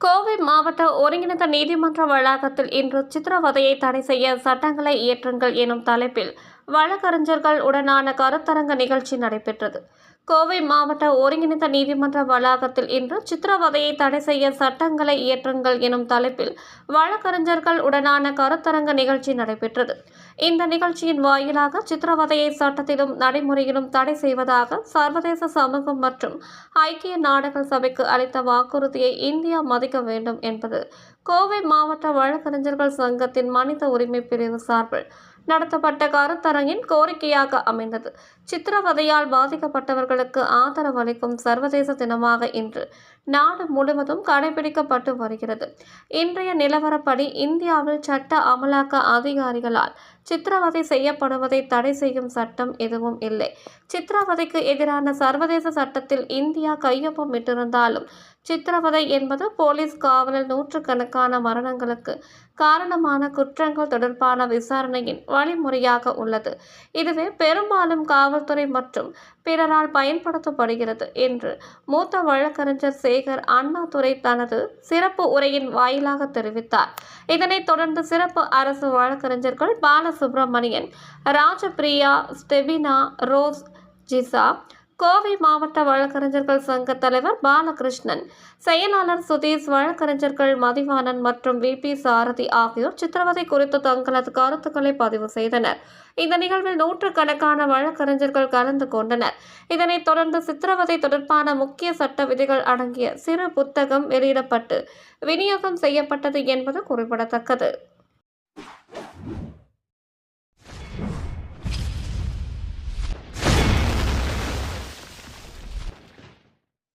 கோவை மாவட்ட ஒருங்கிணைந்த நீதிமன்ற வளாகத்தில் இன்று சித்திரவதையை தடை செய்ய சட்டங்களை இயற்றுங்கள் எனும் தலைப்பில் வழக்கறிஞர்கள் உடனான கருத்தரங்க நிகழ்ச்சி நடைபெற்றது. கோவை மாவட்ட ஒருங்கிணைந்த நீதிமன்ற வளாகத்தில் இன்று சித்திரவதையை தடை செய்ய சட்டங்களை இயற்றுங்கள் எனும் தலைப்பில் வழக்கறிஞர்கள் உடனான கருத்தரங்க நிகழ்ச்சி நடைபெற்றது. இந்த நிகழ்ச்சியின் வாயிலாக சித்திரவதையை சட்டத்திலும் நடைமுறையிலும் தடை செய்வதாக சர்வதேச சமூகம் மற்றும் ஐக்கிய நாடுகள் சபைக்கு அளித்த வாக்குறுதியை இந்தியா மதிக்க வேண்டும் என்பது கோவை மாவட்ட வழக்கறிஞர்கள் சங்கத்தின் மனித உரிமை பிரிவு சார்பில் நடத்தப்பட்ட கருத்தரங்கின் கோரிக்கையாக அமைந்தது. சித்திரவதையால் பாதிக்கப்பட்டவர்களுக்கு ஆதரவு அளிக்கும் சர்வதேச தினமாக இன்று நாடு முழுவதும் கடைபிடிக்கப்பட்டு வருகிறது. இன்றைய நிலவரப்படி இந்தியாவில் சட்ட அமலாக்க அதிகாரிகளால் சித்திரவதை செய்யப்படுவதை தடை செய்யும் சட்டம் எதுவும் இல்லை. சித்திரவதைக்கு எதிரான சர்வதேச சட்டத்தில் இந்தியா கையொப்பமிட்டிருந்தாலும் சித்திரவதை என்பது போலீஸ் காவலில் நூற்றுக்கணக்கான மரணங்களுக்கு காரணமான குற்றங்கள் தொடர்பான விசாரணையின் வழிமுறையாக உள்ளது. இதுவே பெரும்பாலும் காவல்துறை மற்றும் பிறரால் பயன்படுத்தப்படுகிறது என்று மூத்த வழக்கறிஞர் சேகர் அண்ணாதுரை தனது சிறப்பு உரையின் வாயிலாக தெரிவித்தார். இதனைத் தொடர்ந்து சிறப்பு அரசு வழக்கறிஞர்கள் பாலசுப்ரமணியன், ராஜபிரியா, ஸ்டெபினா, ரோஸ், ஜிசா, கோவை மாவட்ட வழக்கறிஞர்கள் சங்க தலைவர் பாலகிருஷ்ணன், செயலாளர் சுதீஷ், வழக்கறிஞர்கள் மதிவாணன் மற்றும் வி.பி. சாரதி ஆகியோர் சித்திரவதை குறித்து தங்களது கருத்துக்களை பதிவு செய்தனர். இந்த நிகழ்வில் நூற்றுக்கணக்கான வழக்கறிஞர்கள் கலந்து கொண்டனர். இதனைத் தொடர்ந்து சித்திரவதை தொடர்பான முக்கிய சட்ட விதிகள் அடங்கிய சிறு புத்தகம் வெளியிடப்பட்டு விநியோகம் செய்யப்பட்டது என்பது குறிப்பிடத்தக்கது.